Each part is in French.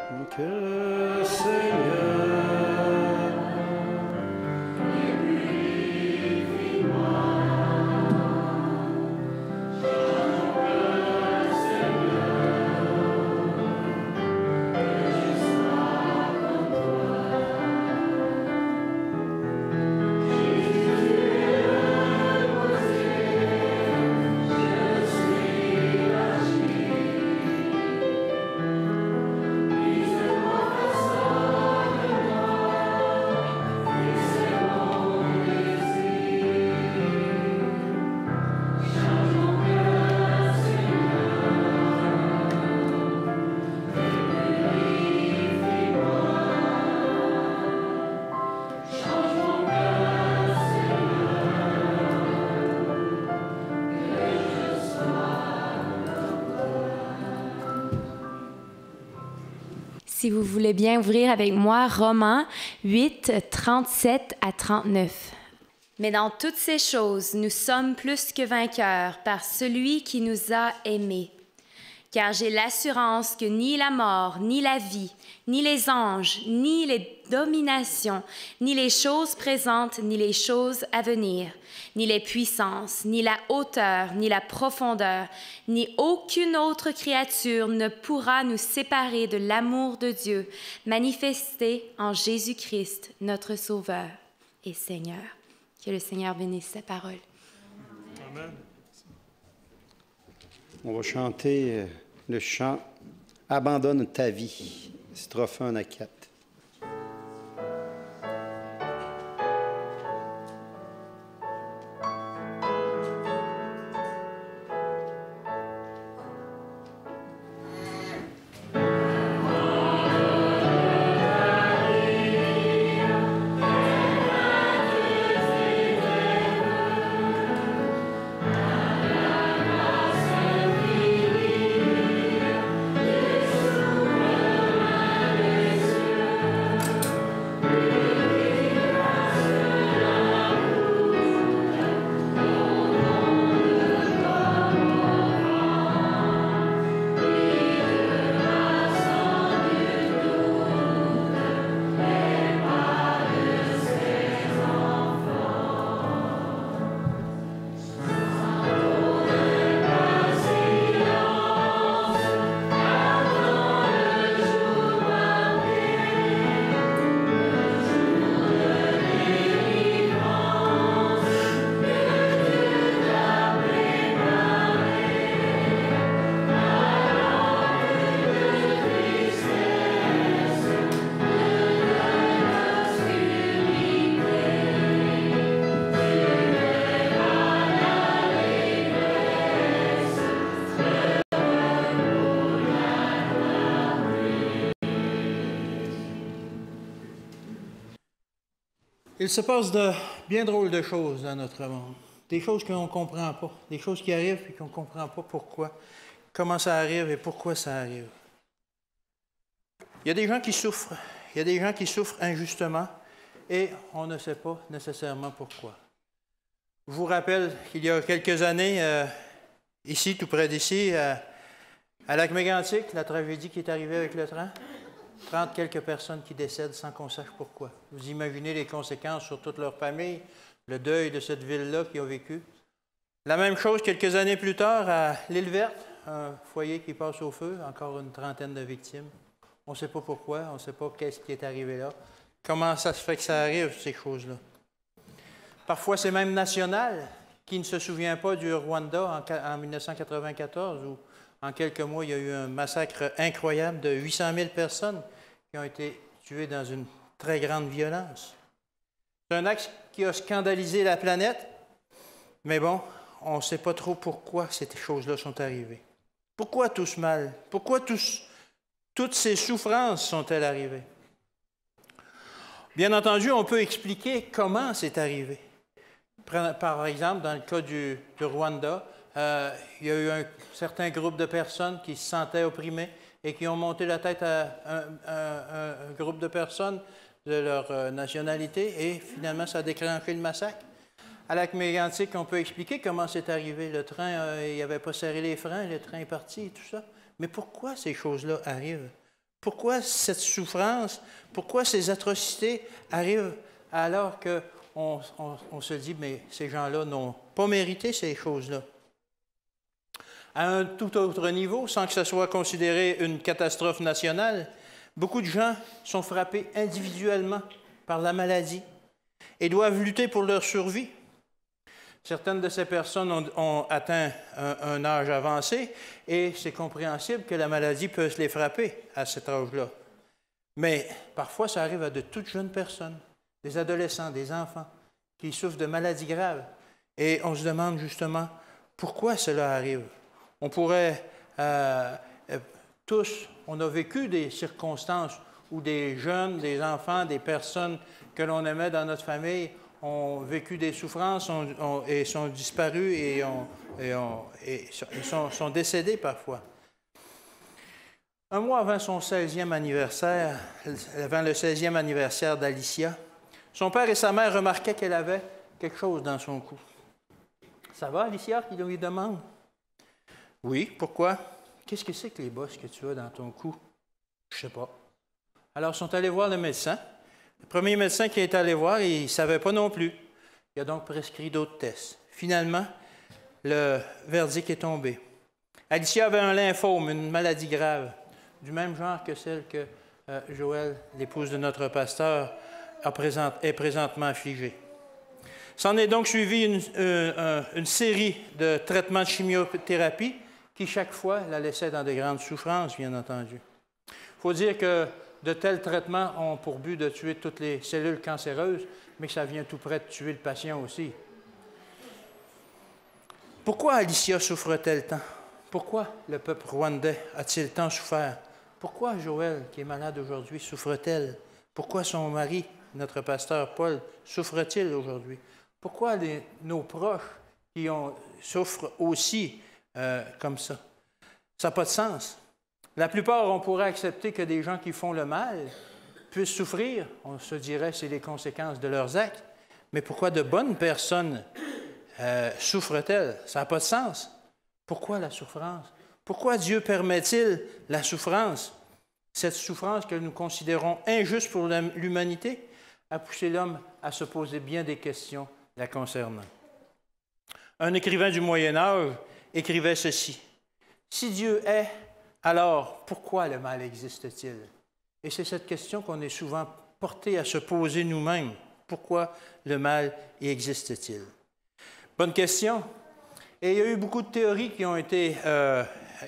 Que Seigneur, Si vous voulez bien ouvrir avec moi Romains 8, 37 à 39. Mais dans toutes ces choses, nous sommes plus que vainqueurs par celui qui nous a aimés. Car j'ai l'assurance que ni la mort, ni la vie, ni les anges, ni les dominations, ni les choses présentes, ni les choses à venir, ni les puissances, ni la hauteur, ni la profondeur, ni aucune autre créature ne pourra nous séparer de l'amour de Dieu manifesté en Jésus-Christ, notre Sauveur et Seigneur. Que le Seigneur bénisse sa parole. Amen. On va chanter le chant « Abandonne ta vie », strophe 1 à 4. Il se passe de bien drôles de choses dans notre monde. Des choses qu'on ne comprend pas. Des choses qui arrivent et qu'on ne comprend pas pourquoi. Comment ça arrive et pourquoi ça arrive. Il y a des gens qui souffrent. Il y a des gens qui souffrent injustement et on ne sait pas nécessairement pourquoi. Je vous rappelle qu'il y a quelques années, ici, tout près d'ici, à Lac-Mégantic, la tragédie qui est arrivée avec le train. 30 quelques personnes qui décèdent sans qu'on sache pourquoi. Vous imaginez les conséquences sur toute leur famille, le deuil de cette ville-là qu'ils ont vécu. La même chose quelques années plus tard à l'Île Verte, un foyer qui passe au feu, encore une trentaine de victimes. On ne sait pas pourquoi, on ne sait pas qu'est-ce qui est arrivé là. Comment ça se fait que ça arrive, ces choses-là? Parfois, c'est même national. Qui ne se souvient pas du Rwanda en 1994 où en quelques mois, il y a eu un massacre incroyable de 800 000 personnes qui ont été tuées dans une très grande violence. C'est un acte qui a scandalisé la planète, mais bon, on ne sait pas trop pourquoi ces choses-là sont arrivées. Pourquoi tout ce mal? Pourquoi toutes ces souffrances sont-elles arrivées? Bien entendu, on peut expliquer comment c'est arrivé. Par exemple, dans le cas du Rwanda, il y a eu un certain groupe de personnes qui se sentaient opprimées et qui ont monté la tête à un groupe de personnes de leur nationalité et finalement, ça a déclenché le massacre. À Lac-Mégantic, on peut expliquer comment c'est arrivé. Le train, il n'avait pas serré les freins, le train est parti et tout ça. Mais pourquoi ces choses-là arrivent? Pourquoi cette souffrance, pourquoi ces atrocités arrivent alors qu'on se dit, mais ces gens-là n'ont pas mérité ces choses-là? À un tout autre niveau, sans que ce soit considéré une catastrophe nationale, beaucoup de gens sont frappés individuellement par la maladie et doivent lutter pour leur survie. Certaines de ces personnes ont atteint un âge avancé et c'est compréhensible que la maladie peut les frapper à cet âge-là. Mais parfois, ça arrive à de toutes jeunes personnes, des adolescents, des enfants, qui souffrent de maladies graves. Et on se demande justement pourquoi cela arrive. On pourrait tous, on a vécu des circonstances où des jeunes, des enfants, des personnes que l'on aimait dans notre famille ont vécu des souffrances et sont disparus et sont décédés parfois. Un mois avant son 16e anniversaire, avant le 16e anniversaire d'Alicia, son père et sa mère remarquaient qu'elle avait quelque chose dans son cou. « Ça va, Alicia? » il lui demande. « Oui, pourquoi? Qu'est-ce que c'est que les bosses que tu as dans ton cou? »« Je ne sais pas. » Alors, ils sont allés voir le médecin. Le premier médecin qui est allé voir, il ne savait pas non plus. Il a donc prescrit d'autres tests. Finalement, le verdict est tombé. Alicia avait un lymphome, une maladie grave, du même genre que celle que Joël, l'épouse de notre pasteur, est présentement affligée. S'en est donc suivi une série de traitements de chimiothérapie qui, chaque fois, la laissaient dans de grandes souffrances, bien entendu. Il faut dire que de tels traitements ont pour but de tuer toutes les cellules cancéreuses, mais que ça vient tout près de tuer le patient aussi. Pourquoi Alicia souffre-t-elle tant? Pourquoi le peuple rwandais a-t-il tant souffert? Pourquoi Joël, qui est malade aujourd'hui, souffre-t-elle? Pourquoi son mari, notre pasteur Paul, souffre-t-il aujourd'hui? Pourquoi nos proches souffrent aussi comme ça? Ça n'a pas de sens. La plupart, on pourrait accepter que des gens qui font le mal puissent souffrir. On se dirait que c'est les conséquences de leurs actes. Mais pourquoi de bonnes personnes souffrent-elles? Ça n'a pas de sens. Pourquoi la souffrance? Pourquoi Dieu permet-il la souffrance? Cette souffrance que nous considérons injuste pour l'humanité a poussé l'homme à se poser bien des questions la concernant. Un écrivain du Moyen Âge écrivait ceci. « Si Dieu est, alors pourquoi le mal existe-t-il? » Et c'est cette question qu'on est souvent porté à se poser nous-mêmes. Pourquoi le mal y existe-t-il? Bonne question. Et il y a eu beaucoup de théories qui ont été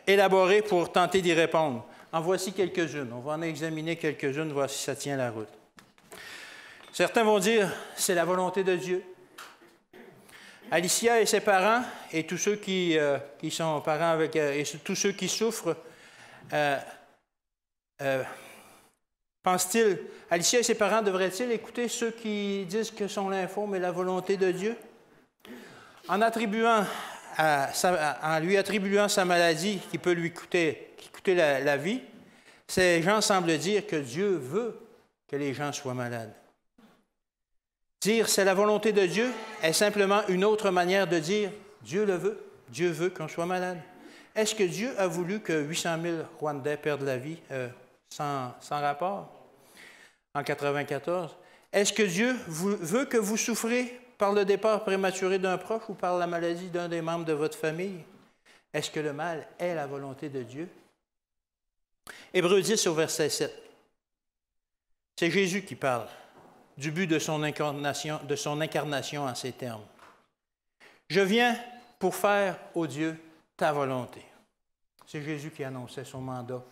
élaborées pour tenter d'y répondre. En voici quelques-unes. On va en examiner quelques-unes, voir si ça tient la route. Certains vont dire c'est la volonté de Dieu. Alicia et ses parents, et tous ceux qui sont parents avec et tous ceux qui souffrent, pensent-ils, Alicia et ses parents devraient-ils écouter ceux qui disent que son lymphome est la volonté de Dieu? En lui attribuant sa maladie qui peut lui coûter la vie, ces gens semblent dire que Dieu veut que les gens soient malades. Dire c'est la volonté de Dieu est simplement une autre manière de dire Dieu le veut. Dieu veut qu'on soit malade. Est-ce que Dieu a voulu que 800 000 Rwandais perdent la vie sans rapport en 1994? Est-ce que Dieu veut que vous souffrez par le départ prématuré d'un proche ou par la maladie d'un des membres de votre famille? Est-ce que le mal est la volonté de Dieu? Hébreux 10 au verset 7. C'est Jésus qui parle du but de son incarnation en ces termes. « Je viens pour faire, ô Dieu, ta volonté. » C'est Jésus qui annonçait son mandat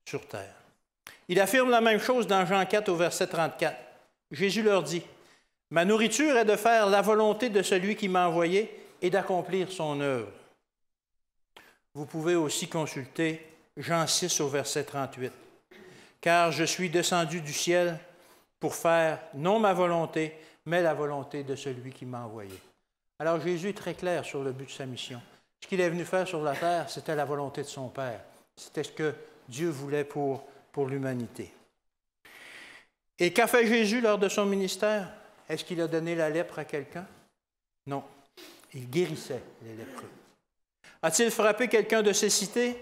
sur terre. Il affirme la même chose dans Jean 4 au verset 34. Jésus leur dit, « Ma nourriture est de faire la volonté de celui qui m'a envoyé et d'accomplir son œuvre. » Vous pouvez aussi consulter Jean 6 au verset 38. « Car je suis descendu du ciel pour faire non ma volonté, mais la volonté de celui qui m'a envoyé. » Alors Jésus est très clair sur le but de sa mission. Ce qu'il est venu faire sur la terre, c'était la volonté de son Père. C'était ce que Dieu voulait pour l'humanité. Et qu'a fait Jésus lors de son ministère? Est-ce qu'il a donné la lèpre à quelqu'un? Non. Il guérissait les lépreux. A-t-il frappé quelqu'un de cécité?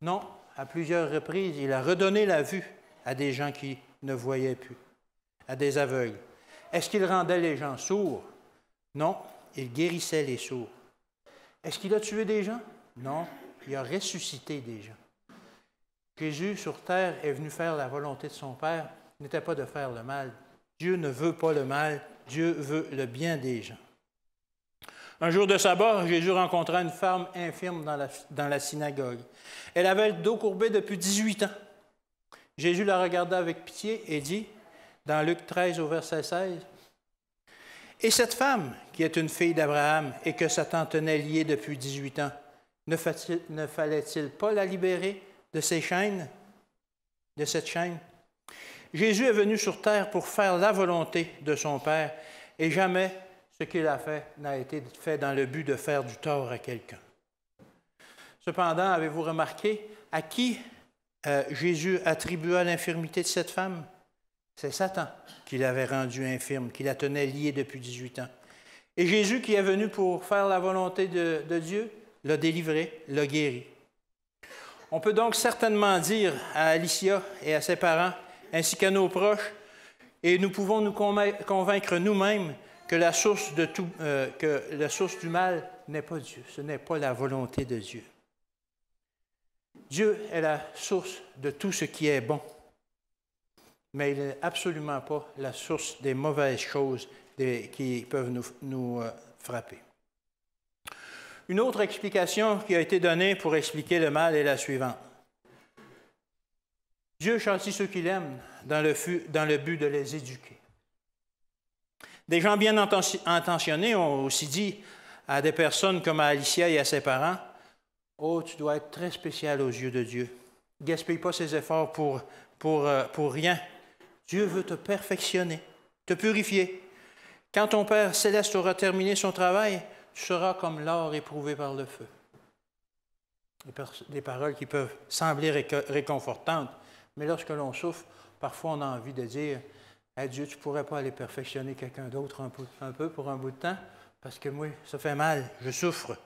Non. À plusieurs reprises, il a redonné la vue à des gens qui ne voyaient plus, à des aveugles. Est-ce qu'il rendait les gens sourds? Non, il guérissait les sourds. Est-ce qu'il a tué des gens? Non, il a ressuscité des gens. Jésus, sur terre, est venu faire la volonté de son Père, n'était pas de faire le mal. Dieu ne veut pas le mal, Dieu veut le bien des gens. Un jour de sabbat, Jésus rencontra une femme infirme dans la synagogue. Elle avait le dos courbé depuis 18 ans. Jésus la regarda avec pitié et dit, dans Luc 13 au verset 16, « Et cette femme, qui est une fille d'Abraham et que Satan tenait liée depuis 18 ans, ne fallait-il pas la libérer de ses chaînes, de cette chaîne? » Jésus est venu sur terre pour faire la volonté de son Père et jamais ce qu'il a fait n'a été fait dans le but de faire du tort à quelqu'un. Cependant, avez-vous remarqué à qui Jésus attribua l'infirmité de cette femme? C'est Satan qui l'avait rendue infirme, qui la tenait liée depuis 18 ans. Et Jésus, qui est venu pour faire la volonté de Dieu, l'a délivré, l'a guéri. On peut donc certainement dire à Alicia et à ses parents, ainsi qu'à nos proches, et nous pouvons nous convaincre nous-mêmes que la source du mal n'est pas Dieu, ce n'est pas la volonté de Dieu. Dieu est la source de tout ce qui est bon, mais il n'est absolument pas la source des mauvaises choses qui peuvent nous frapper. Une autre explication qui a été donnée pour expliquer le mal est la suivante. Dieu châtie ceux qu'il aime dans le but de les éduquer. Des gens bien intentionnés ont aussi dit à des personnes comme à Alicia et à ses parents, « Oh, tu dois être très spécial aux yeux de Dieu. Gaspille pas ses efforts pour rien. Dieu veut te perfectionner, te purifier. Quand ton Père céleste aura terminé son travail, tu seras comme l'or éprouvé par le feu. » Des paroles qui peuvent sembler réconfortantes, mais lorsque l'on souffre, parfois on a envie de dire, hey, « Dieu, tu ne pourrais pas aller perfectionner quelqu'un d'autre un peu pour un bout de temps, parce que moi, ça fait mal, je souffre. »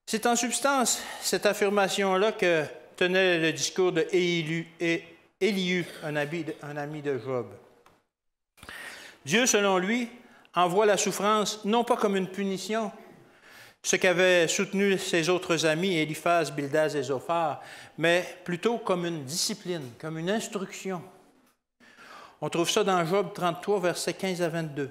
C'est en substance cette affirmation-là que tenait le discours de Élihu, un ami de Job. Dieu, selon lui, envoie la souffrance non pas comme une punition, ce qu'avaient soutenu ses autres amis, Éliphaz, Bildad et Zophar, mais plutôt comme une discipline, comme une instruction. On trouve ça dans Job 33, versets 15 à 22.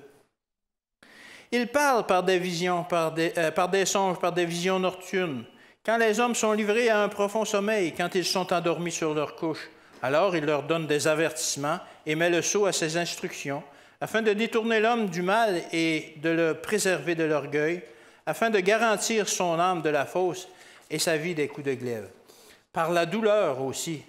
Il parle par des visions, par des songes, par des visions nocturnes. Quand les hommes sont livrés à un profond sommeil, quand ils sont endormis sur leur couche, alors il leur donne des avertissements et met le sceau à ses instructions, afin de détourner l'homme du mal et de le préserver de l'orgueil, afin de garantir son âme de la fausse et sa vie des coups de glaive. Par la douleur aussi,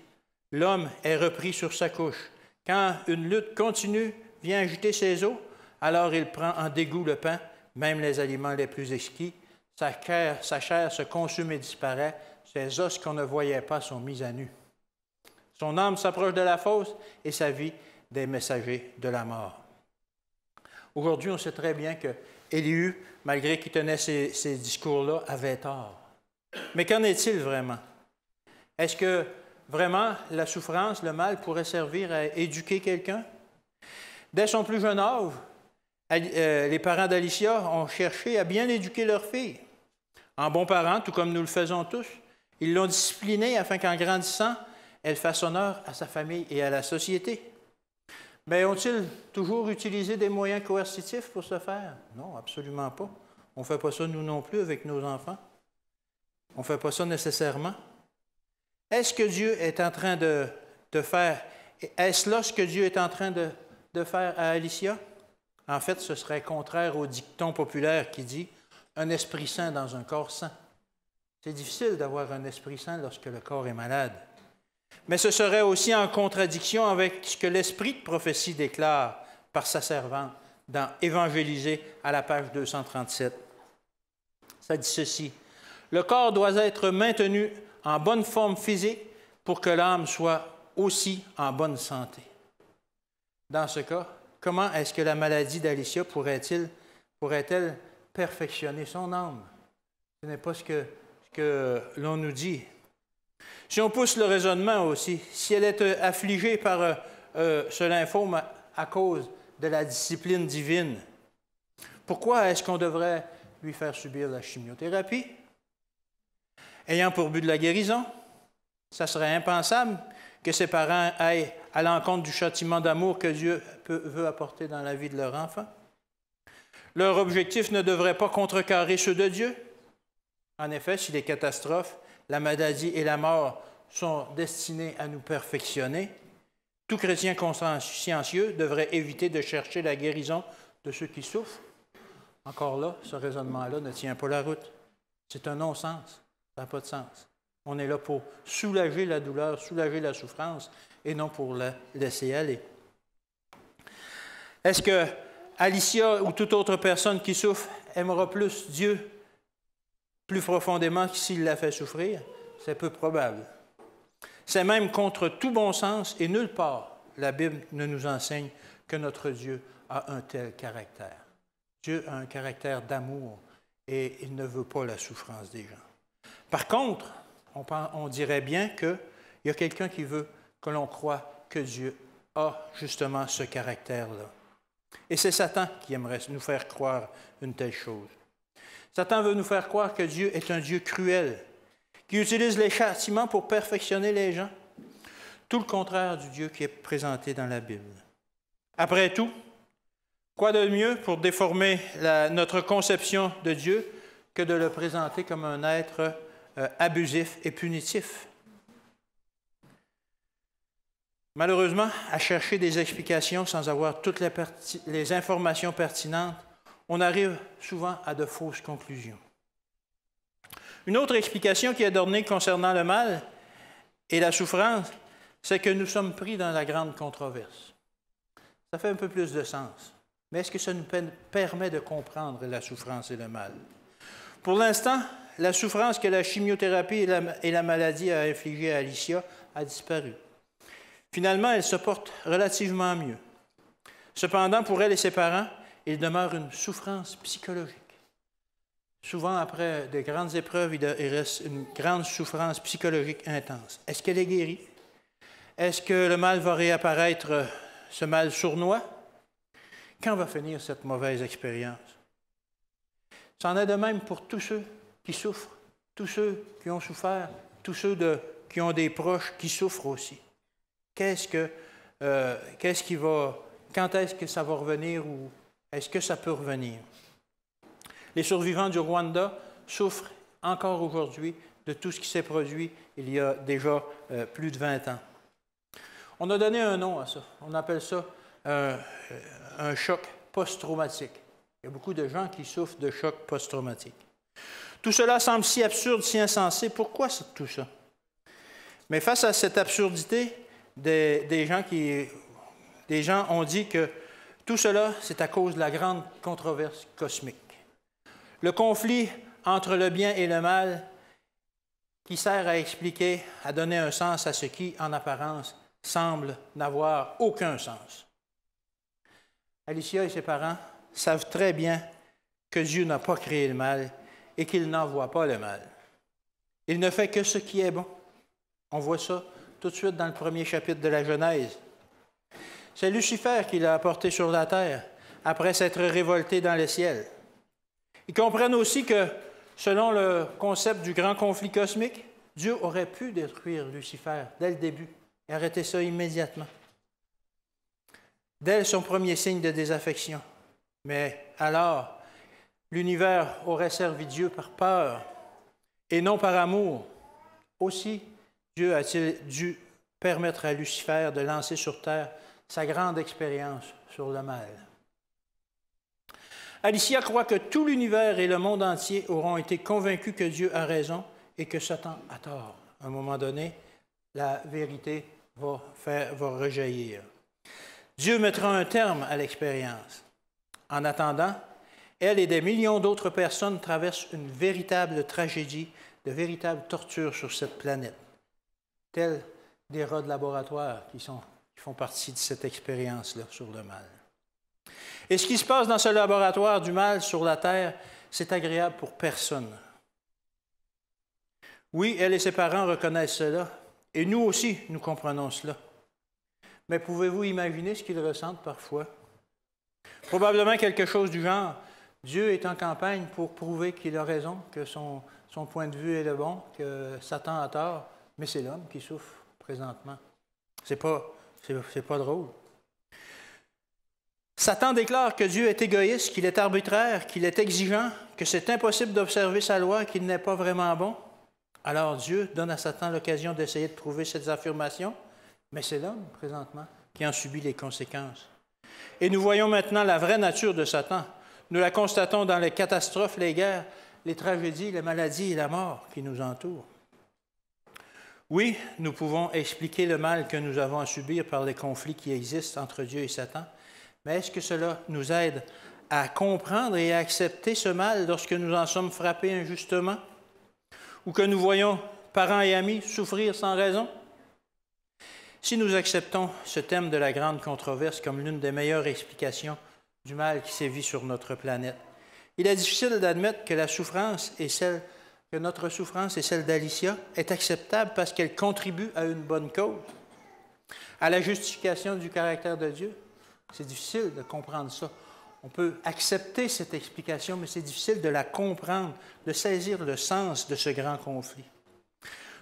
l'homme est repris sur sa couche. Quand une lutte continue vient agiter ses os, alors il prend en dégoût le pain, même les aliments les plus exquis. Sa chair se consume et disparaît. Ses os qu'on ne voyait pas sont mis à nu. Son âme s'approche de la fosse et sa vie des messagers de la mort. Aujourd'hui, on sait très bien que Élihu, malgré qu'il tenait ces discours-là, avait tort. Mais qu'en est-il vraiment? Est-ce que vraiment la souffrance, le mal pourrait servir à éduquer quelqu'un? Dès son plus jeune âge, les parents d'Alicia ont cherché à bien éduquer leur fille. En bons parents, tout comme nous le faisons tous, ils l'ont disciplinée afin qu'en grandissant, elle fasse honneur à sa famille et à la société. Mais ont-ils toujours utilisé des moyens coercitifs pour ce faire? Non, absolument pas. On ne fait pas ça nous non plus avec nos enfants. On ne fait pas ça nécessairement. Est-ce que Dieu est en train de faire? Est-ce là ce que Dieu est en train de faire à Alicia? En fait, ce serait contraire au dicton populaire qui dit « un esprit sain dans un corps sain ». C'est difficile d'avoir un esprit sain lorsque le corps est malade. Mais ce serait aussi en contradiction avec ce que l'esprit de prophétie déclare par sa servante dans Évangéliser à la page 237. Ça dit ceci: « Le corps doit être maintenu en bonne forme physique pour que l'âme soit aussi en bonne santé. » Dans ce cas, comment est-ce que la maladie d'Alicia pourrait-elle perfectionner son âme? Ce n'est pas ce que l'on nous dit. Si on pousse le raisonnement aussi, si elle est affligée par ce lymphome à cause de la discipline divine, pourquoi est-ce qu'on devrait lui faire subir la chimiothérapie? Ayant pour but de la guérison, ça serait impensable que ses parents aillent à l'encontre du châtiment d'amour que Dieu veut apporter dans la vie de leur enfant. Leur objectif ne devrait pas contrecarrer ceux de Dieu. En effet, si les catastrophes, la maladie et la mort sont destinées à nous perfectionner, tout chrétien consciencieux devrait éviter de chercher la guérison de ceux qui souffrent. Encore là, ce raisonnement-là ne tient pas la route. C'est un non-sens. Ça n'a pas de sens. On est là pour soulager la douleur, soulager la souffrance, et non pour la laisser aller. Est-ce que Alicia ou toute autre personne qui souffre aimera plus Dieu plus profondément que s'il la fait souffrir? C'est peu probable. C'est même contre tout bon sens, et nulle part la Bible ne nous enseigne que notre Dieu a un tel caractère. Dieu a un caractère d'amour, et il ne veut pas la souffrance des gens. Par contre, on dirait bien qu'il y a quelqu'un qui veut que l'on croie que Dieu a justement ce caractère-là. Et c'est Satan qui aimerait nous faire croire une telle chose. Satan veut nous faire croire que Dieu est un Dieu cruel, qui utilise les châtiments pour perfectionner les gens. Tout le contraire du Dieu qui est présenté dans la Bible. Après tout, quoi de mieux pour déformer notre conception de Dieu que de le présenter comme un être abusif et punitif? Malheureusement, à chercher des explications sans avoir toutes les informations pertinentes, on arrive souvent à de fausses conclusions. Une autre explication qui est donnée concernant le mal et la souffrance, c'est que nous sommes pris dans la grande controverse. Ça fait un peu plus de sens. Mais est-ce que ça nous permet de comprendre la souffrance et le mal? Pour l'instant, la souffrance que la chimiothérapie et la maladie a infligée à Alicia a disparu. Finalement, elle se porte relativement mieux. Cependant, pour elle et ses parents, il demeure une souffrance psychologique. Souvent, après de grandes épreuves, il reste une grande souffrance psychologique intense. Est-ce qu'elle est guérie? Est-ce que le mal va réapparaître, ce mal sournois? Quand va finir cette mauvaise expérience? C'en est de même pour tous ceux qui souffrent, tous ceux qui ont souffert, tous ceux qui ont des proches qui souffrent aussi. Quand est-ce que ça va revenir ou est-ce que ça peut revenir? Les survivants du Rwanda souffrent encore aujourd'hui de tout ce qui s'est produit il y a déjà plus de 20 ans. On a donné un nom à ça. On appelle ça un choc post-traumatique. Il y a beaucoup de gens qui souffrent de choc post-traumatique. Tout cela semble si absurde, si insensé. Pourquoi tout ça? Mais face à cette absurdité, des gens ont dit que tout cela, c'est à cause de la grande controverse cosmique. Le conflit entre le bien et le mal qui sert à expliquer, à donner un sens à ce qui, en apparence, semble n'avoir aucun sens. Alicia et ses parents savent très bien que Dieu n'a pas créé le mal et qu'il n'envoie pas le mal. Il ne fait que ce qui est bon. On voit ça tout de suite dans le premier chapitre de la Genèse. C'est Lucifer qui l'a apporté sur la terre après s'être révolté dans le ciel. Ils comprennent aussi que, selon le concept du grand conflit cosmique, Dieu aurait pu détruire Lucifer dès le début et arrêter ça immédiatement. Dès son premier signe de désaffection. Mais alors, l'univers aurait servi Dieu par peur et non par amour. Aussi, Dieu a-t-il dû permettre à Lucifer de lancer sur terre sa grande expérience sur le mal. Alicia croit que tout l'univers et le monde entier auront été convaincus que Dieu a raison et que Satan a tort. À un moment donné, la vérité va rejaillir. Dieu mettra un terme à l'expérience. En attendant, elle et des millions d'autres personnes traversent une véritable tragédie, de véritables tortures sur cette planète, tels des rats de laboratoire qui font partie de cette expérience-là sur le mal. Et ce qui se passe dans ce laboratoire du mal sur la terre, c'est agréable pour personne. Oui, elle et ses parents reconnaissent cela, et nous aussi, nous comprenons cela. Mais pouvez-vous imaginer ce qu'ils ressentent parfois? Probablement quelque chose du genre, Dieu est en campagne pour prouver qu'il a raison, que son point de vue est le bon, que Satan a tort, mais c'est l'homme qui souffre présentement. C'est pas drôle. Satan déclare que Dieu est égoïste, qu'il est arbitraire, qu'il est exigeant, que c'est impossible d'observer sa loi, qu'il n'est pas vraiment bon. Alors Dieu donne à Satan l'occasion d'essayer de prouver ces affirmations, mais c'est l'homme, présentement, qui en subit les conséquences. Et nous voyons maintenant la vraie nature de Satan. Nous la constatons dans les catastrophes, les guerres, les tragédies, les maladies et la mort qui nous entourent. Oui, nous pouvons expliquer le mal que nous avons à subir par les conflits qui existent entre Dieu et Satan, mais est-ce que cela nous aide à comprendre et à accepter ce mal lorsque nous en sommes frappés injustement? Ou que nous voyons parents et amis souffrir sans raison? Si nous acceptons ce thème de la grande controverse comme l'une des meilleures explications du mal qui sévit sur notre planète, il est difficile d'admettre que notre souffrance et celle d'Alicia est acceptable parce qu'elle contribue à une bonne cause, à la justification du caractère de Dieu. C'est difficile de comprendre ça. On peut accepter cette explication, mais c'est difficile de la comprendre, de saisir le sens de ce grand conflit.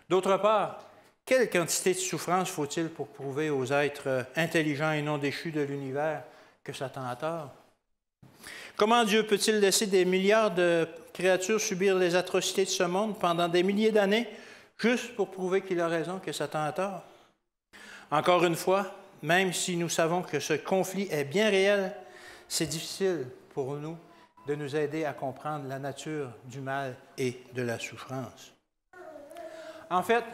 D'autre part, quelle quantité de souffrance faut-il pour prouver aux êtres intelligents et non déchus de l'univers que Satan a tort? Comment Dieu peut-il laisser des milliards de créatures subir les atrocités de ce monde pendant des milliers d'années, juste pour prouver qu'il a raison, que Satan a tort? Encore une fois, même si nous savons que ce conflit est bien réel, c'est difficile pour nous de nous aider à comprendre la nature du mal et de la souffrance. En fait,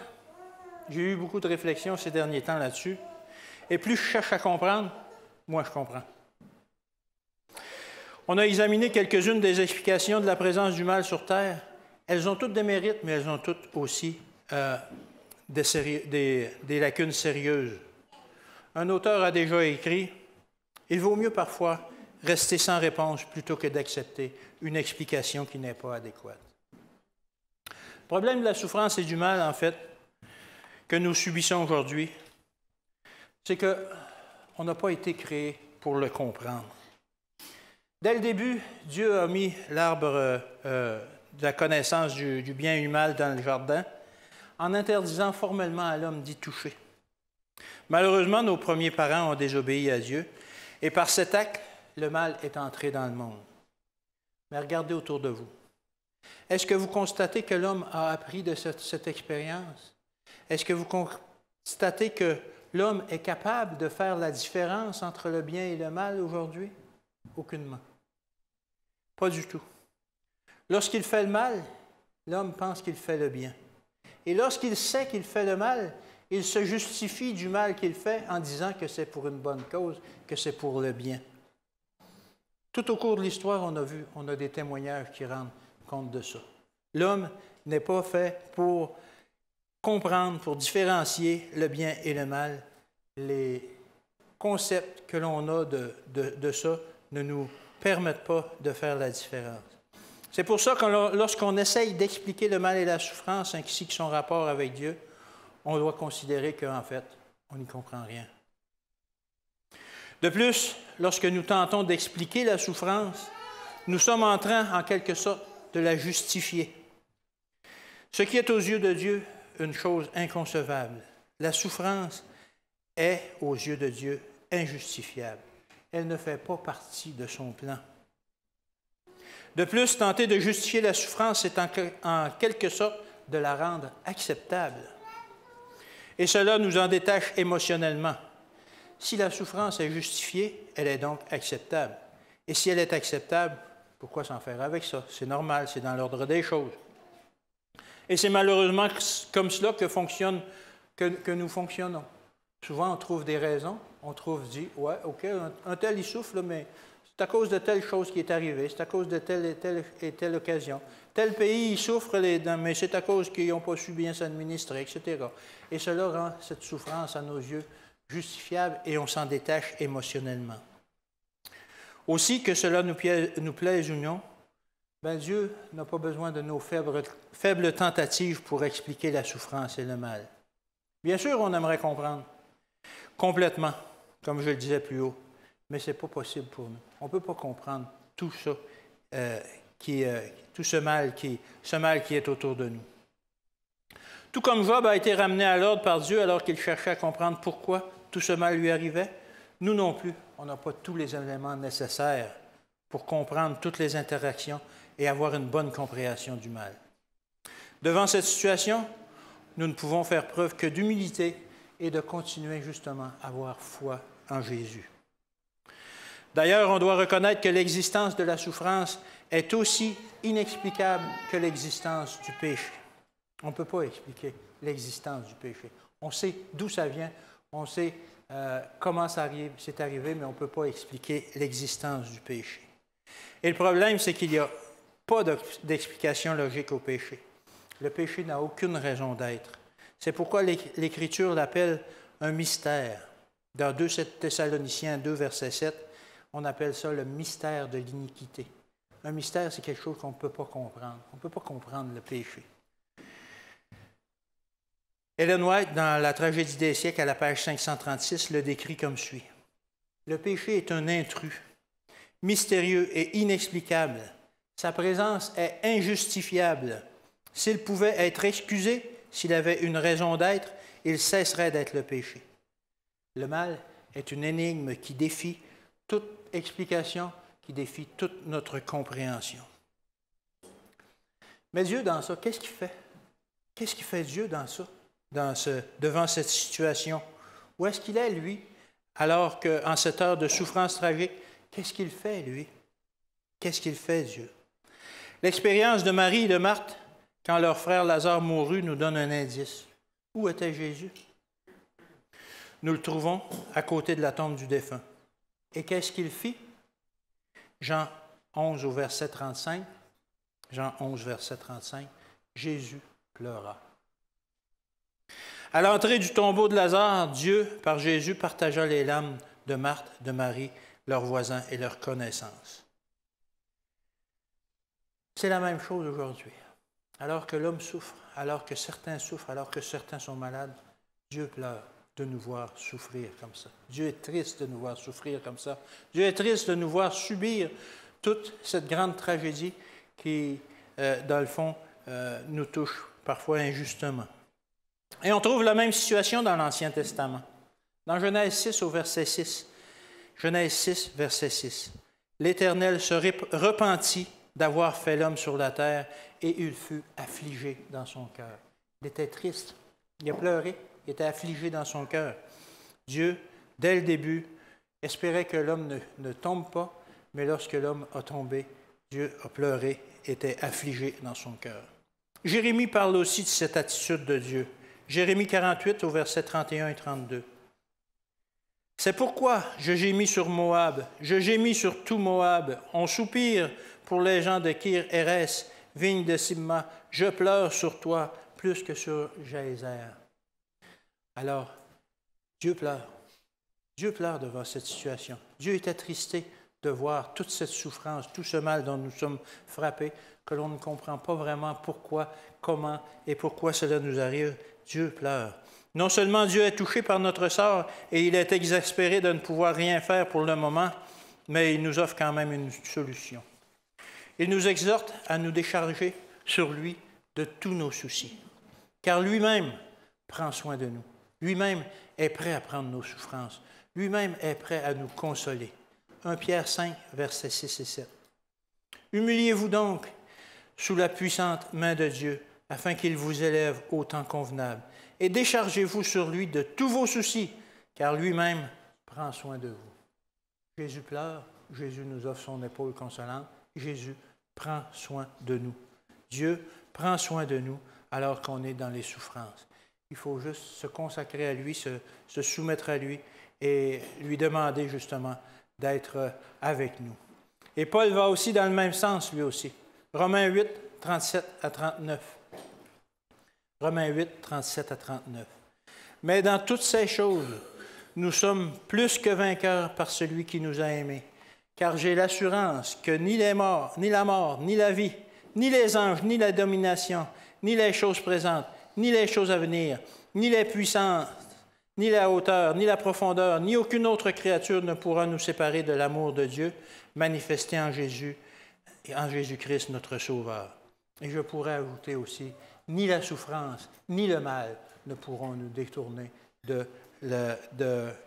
j'ai eu beaucoup de réflexions ces derniers temps là-dessus, et plus je cherche à comprendre, moins je comprends. On a examiné quelques-unes des explications de la présence du mal sur Terre. Elles ont toutes des mérites, mais elles ont toutes aussi des lacunes sérieuses. Un auteur a déjà écrit « Il vaut mieux parfois rester sans réponse plutôt que d'accepter une explication qui n'est pas adéquate. » Le problème de la souffrance et du mal, en fait, que nous subissons aujourd'hui, c'est qu'on n'a pas été créé pour le comprendre. Dès le début, Dieu a mis l'arbre de la connaissance du bien et du mal dans le jardin en interdisant formellement à l'homme d'y toucher. Malheureusement, nos premiers parents ont désobéi à Dieu et par cet acte, le mal est entré dans le monde. Mais regardez autour de vous. Est-ce que vous constatez que l'homme a appris de cette expérience? Est-ce que vous constatez que l'homme est capable de faire la différence entre le bien et le mal aujourd'hui? Aucunement. Pas du tout. Lorsqu'il fait le mal, l'homme pense qu'il fait le bien. Et lorsqu'il sait qu'il fait le mal, il se justifie du mal qu'il fait en disant que c'est pour une bonne cause, que c'est pour le bien. Tout au cours de l'histoire, on a des témoignages qui rendent compte de ça. L'homme n'est pas fait pour comprendre, pour différencier le bien et le mal. Les concepts que l'on a de ça ne nous permettent pas de faire la différence. C'est pour ça que lorsqu'on essaye d'expliquer le mal et la souffrance ainsi que son rapport avec Dieu, on doit considérer qu'en fait, on n'y comprend rien. De plus, lorsque nous tentons d'expliquer la souffrance, nous sommes en train, en quelque sorte, de la justifier. Ce qui est aux yeux de Dieu une chose inconcevable. La souffrance est, aux yeux de Dieu, injustifiable. Elle ne fait pas partie de son plan. De plus, tenter de justifier la souffrance, c'est en quelque sorte de la rendre acceptable. Et cela nous en détache émotionnellement. Si la souffrance est justifiée, elle est donc acceptable. Et si elle est acceptable, pourquoi s'en faire avec ça? C'est normal, c'est dans l'ordre des choses. Et c'est malheureusement comme cela que nous fonctionnons. Souvent, on trouve des raisons, dit, ouais, OK, un tel, il souffre, là, mais c'est à cause de telle chose qui est arrivée, c'est à cause de telle et telle occasion. Tel pays, il souffre, mais c'est à cause qu'ils n'ont pas su bien s'administrer, etc. Et cela rend cette souffrance, à nos yeux, justifiable et on s'en détache émotionnellement. Aussi, que cela nous plaise ou non, Bien, Dieu n'a pas besoin de nos faibles tentatives pour expliquer la souffrance et le mal. Bien sûr, on aimerait comprendre complètement, comme je le disais plus haut, mais ce n'est pas possible pour nous. On ne peut pas comprendre tout ça, tout ce mal qui est autour de nous. Tout comme Job a été ramené à l'ordre par Dieu alors qu'il cherchait à comprendre pourquoi tout ce mal lui arrivait, nous non plus, on n'a pas tous les éléments nécessaires pour comprendre toutes les interactions et avoir une bonne compréhension du mal. Devant cette situation, nous ne pouvons faire preuve que d'humilité et de continuer justement à avoir foi en Jésus. D'ailleurs, on doit reconnaître que l'existence de la souffrance est aussi inexplicable que l'existence du péché. On ne peut pas expliquer l'existence du péché. On sait d'où ça vient, on sait comment c'est arrivé, mais on ne peut pas expliquer l'existence du péché. Et le problème, c'est qu'il n'y a pas d'explication logique au péché. Le péché n'a aucune raison d'être. C'est pourquoi l'Écriture l'appelle un mystère. Dans 2 Thessaloniciens 2, verset 7, on appelle ça le mystère de l'iniquité. Un mystère, c'est quelque chose qu'on ne peut pas comprendre. On ne peut pas comprendre le péché. Ellen White, dans La tragédie des siècles, à la page 536, le décrit comme suit. Le péché est un intrus, mystérieux et inexplicable. Sa présence est injustifiable. S'il pouvait être excusé, s'il avait une raison d'être, il cesserait d'être le péché. Le mal est une énigme qui défie toute explication, qui défie toute notre compréhension. Mais Dieu, dans ça, qu'est-ce qu'il fait? Qu'est-ce qu'il fait Dieu dans ça, devant cette situation? Où est-ce qu'il est, lui, alors qu'en cette heure de souffrance tragique, qu'est-ce qu'il fait, lui? Qu'est-ce qu'il fait, Dieu? L'expérience de Marie et de Marthe, quand leur frère Lazare mourut, nous donne un indice. Où était Jésus? Nous le trouvons à côté de la tombe du défunt. Et qu'est-ce qu'il fit? Jean 11 au verset 35. Jean 11, verset 35. Jésus pleura. À l'entrée du tombeau de Lazare, Dieu, par Jésus, partagea les larmes de Marthe, de Marie, leurs voisins et leurs connaissances. C'est la même chose aujourd'hui. Alors que l'homme souffre, alors que certains souffrent, alors que certains sont malades, Dieu pleure de nous voir souffrir comme ça. Dieu est triste de nous voir souffrir comme ça. Dieu est triste de nous voir subir toute cette grande tragédie qui, dans le fond, nous touche parfois injustement. Et on trouve la même situation dans l'Ancien Testament. Dans Genèse 6 au verset 6. Genèse 6, verset 6. L'Éternel se repentit d'avoir fait l'homme sur la terre et il fut affligé dans son cœur. Il était triste, il a pleuré, il était affligé dans son cœur. Dieu, dès le début, espérait que l'homme ne tombe pas, mais lorsque l'homme a tombé, Dieu a pleuré, était affligé dans son cœur. Jérémie parle aussi de cette attitude de Dieu. Jérémie 48 au verset 31 et 32. C'est pourquoi je gémis sur Moab, je gémis sur tout Moab. On soupire pour les gens de Kir-Hérès, vigne de Sibma. Je pleure sur toi plus que sur Jaézer. Alors, Dieu pleure. Dieu pleure devant cette situation. Dieu est attristé de voir toute cette souffrance, tout ce mal dont nous sommes frappés, que l'on ne comprend pas vraiment pourquoi, comment et pourquoi cela nous arrive. Dieu pleure. Non seulement Dieu est touché par notre sort et il est exaspéré de ne pouvoir rien faire pour le moment, mais il nous offre quand même une solution. Il nous exhorte à nous décharger sur lui de tous nos soucis, car lui-même prend soin de nous. Lui-même est prêt à prendre nos souffrances. Lui-même est prêt à nous consoler. 1 Pierre 5, versets 6 et 7. Humiliez-vous donc sous la puissante main de Dieu, afin qu'il vous élève au temps convenable. Et déchargez-vous sur lui de tous vos soucis, car lui-même prend soin de vous. Jésus pleure, Jésus nous offre son épaule consolante, Jésus prend soin de nous. Dieu prend soin de nous alors qu'on est dans les souffrances. Il faut juste se consacrer à lui, se soumettre à lui et lui demander justement d'être avec nous. Et Paul va aussi dans le même sens, lui aussi. Romains 8, 37 à 39. Romains 8, 37 à 39. Mais dans toutes ces choses, nous sommes plus que vainqueurs par celui qui nous a aimés. car j'ai l'assurance que ni les morts, ni la mort, ni la vie, ni les anges, ni la domination, ni les choses présentes, ni les choses à venir, ni les puissances, ni la hauteur, ni la profondeur, ni aucune autre créature ne pourra nous séparer de l'amour de Dieu manifesté en Jésus et en Jésus-Christ notre Sauveur. Et je pourrais ajouter aussi, ni la souffrance, ni le mal ne pourront nous détourner de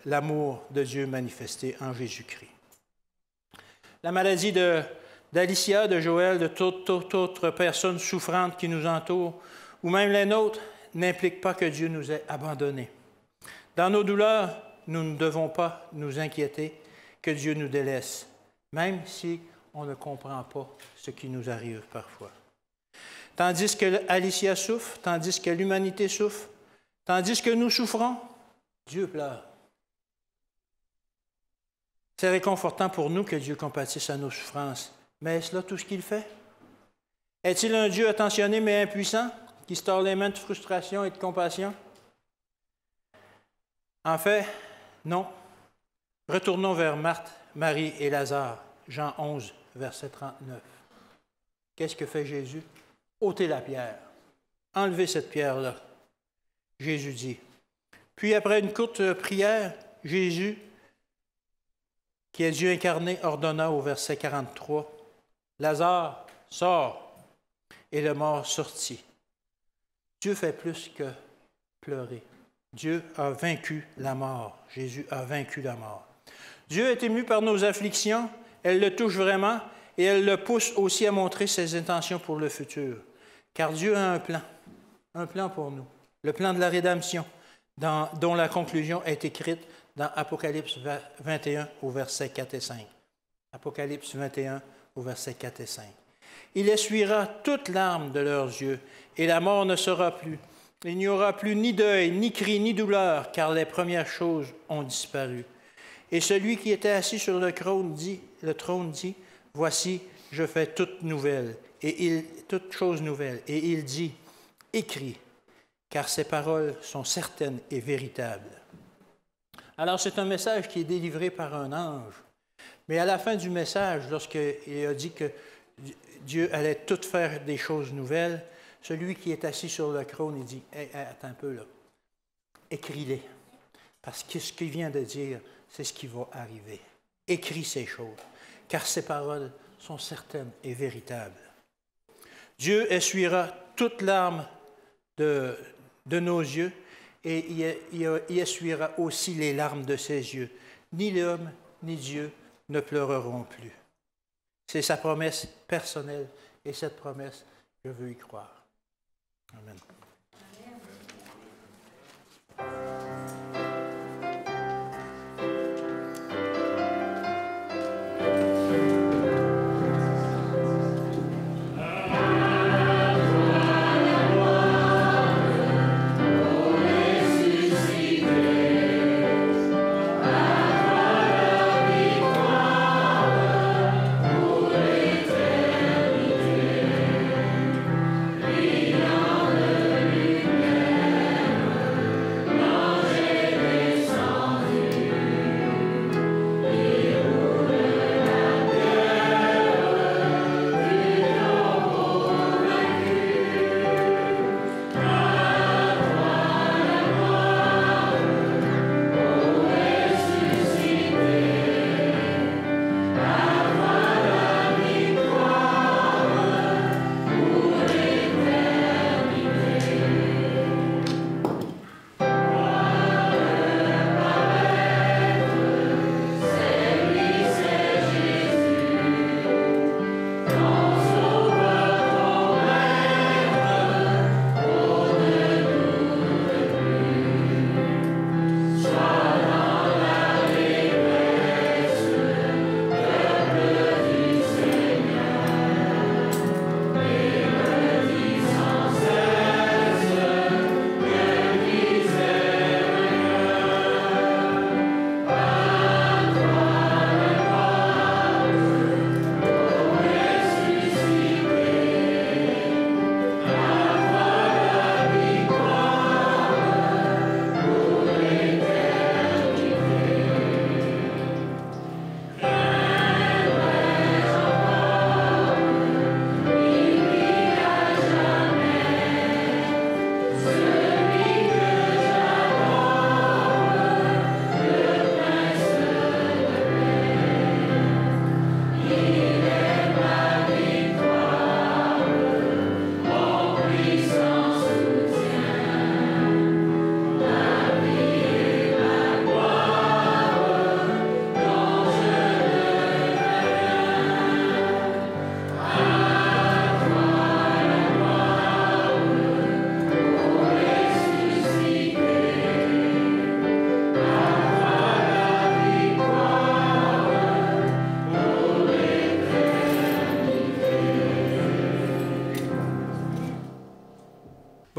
l'amour de Dieu manifesté en Jésus-Christ. La maladie d'Alicia, de Joël, de toute autre personne souffrante qui nous entoure, ou même les nôtres, n'implique pas que Dieu nous ait abandonnés. Dans nos douleurs, nous ne devons pas nous inquiéter que Dieu nous délaisse, même si on ne comprend pas ce qui nous arrive parfois. Tandis que Alicia souffre, tandis que l'humanité souffre, tandis que nous souffrons, Dieu pleure. C'est réconfortant pour nous que Dieu compatisse à nos souffrances. Mais est-ce là tout ce qu'il fait? Est-il un Dieu attentionné mais impuissant, qui se tord les mains de frustration et de compassion? En fait, non. Retournons vers Marthe, Marie et Lazare, Jean 11, verset 39. Qu'est-ce que fait Jésus? Ôtez la pierre. Enlevez cette pierre-là. Jésus dit. Puis après une courte prière, Jésus, qui est Dieu incarné, ordonna au verset 43, « Lazare, sors! » Et le mort sortit. Dieu fait plus que pleurer. Dieu a vaincu la mort. Jésus a vaincu la mort. Dieu est ému par nos afflictions, elle le touche vraiment et elle le pousse aussi à montrer ses intentions pour le futur. Car Dieu a un plan pour nous, le plan de la rédemption, dont la conclusion est écrite dans Apocalypse 21 au verset 4 et 5. Apocalypse 21 au verset 4 et 5. Il essuiera toute larme de leurs yeux, et la mort ne sera plus. Il n'y aura plus ni deuil, ni cri, ni douleur, car les premières choses ont disparu. Et celui qui était assis sur le trône dit, « Voici, je fais toute chose nouvelle. » Et il dit, « Écris, car ces paroles sont certaines et véritables. » Alors, c'est un message qui est délivré par un ange. Mais à la fin du message, lorsqu'il a dit que Dieu allait tout faire des choses nouvelles, celui qui est assis sur le trône, il dit, « Hey, attends un peu là, écris-les. Parce que ce qu'il vient de dire, c'est ce qui va arriver. Écris ces choses, car ces paroles sont certaines et véritables. » Dieu essuiera toute larme de nos yeux et il essuiera aussi les larmes de ses yeux. Ni l'homme, ni Dieu ne pleureront plus. C'est sa promesse personnelle et cette promesse, je veux y croire. Amen. Amen.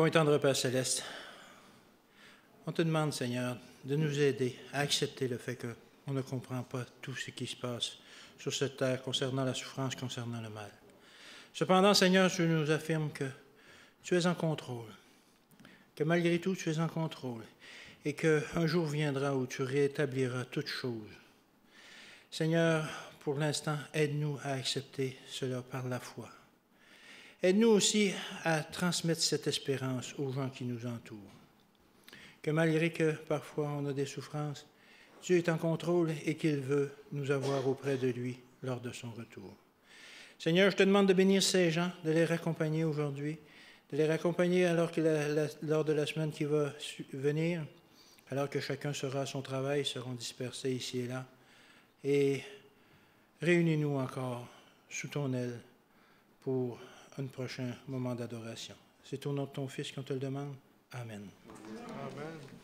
et tendre Père céleste, on te demande, Seigneur, de nous aider à accepter le fait qu'on ne comprend pas tout ce qui se passe sur cette terre concernant la souffrance, concernant le mal. Cependant, Seigneur, tu nous affirmes que tu es en contrôle, que malgré tout, tu es en contrôle, et qu'un jour viendra où tu rétabliras toutes choses. Seigneur, pour l'instant, aide-nous à accepter cela par la foi. Aide-nous aussi à transmettre cette espérance aux gens qui nous entourent. Que malgré que parfois on a des souffrances, Dieu est en contrôle et qu'il veut nous avoir auprès de lui lors de son retour. Seigneur, je te demande de bénir ces gens, de les raccompagner aujourd'hui, de les raccompagner lors de la semaine qui va venir, alors que chacun sera à son travail, seront dispersés ici et là. Et réunis-nous encore sous ton aile pour un prochain moment d'adoration. C'est au nom de ton Fils qu'on te le demande. Amen. Amen.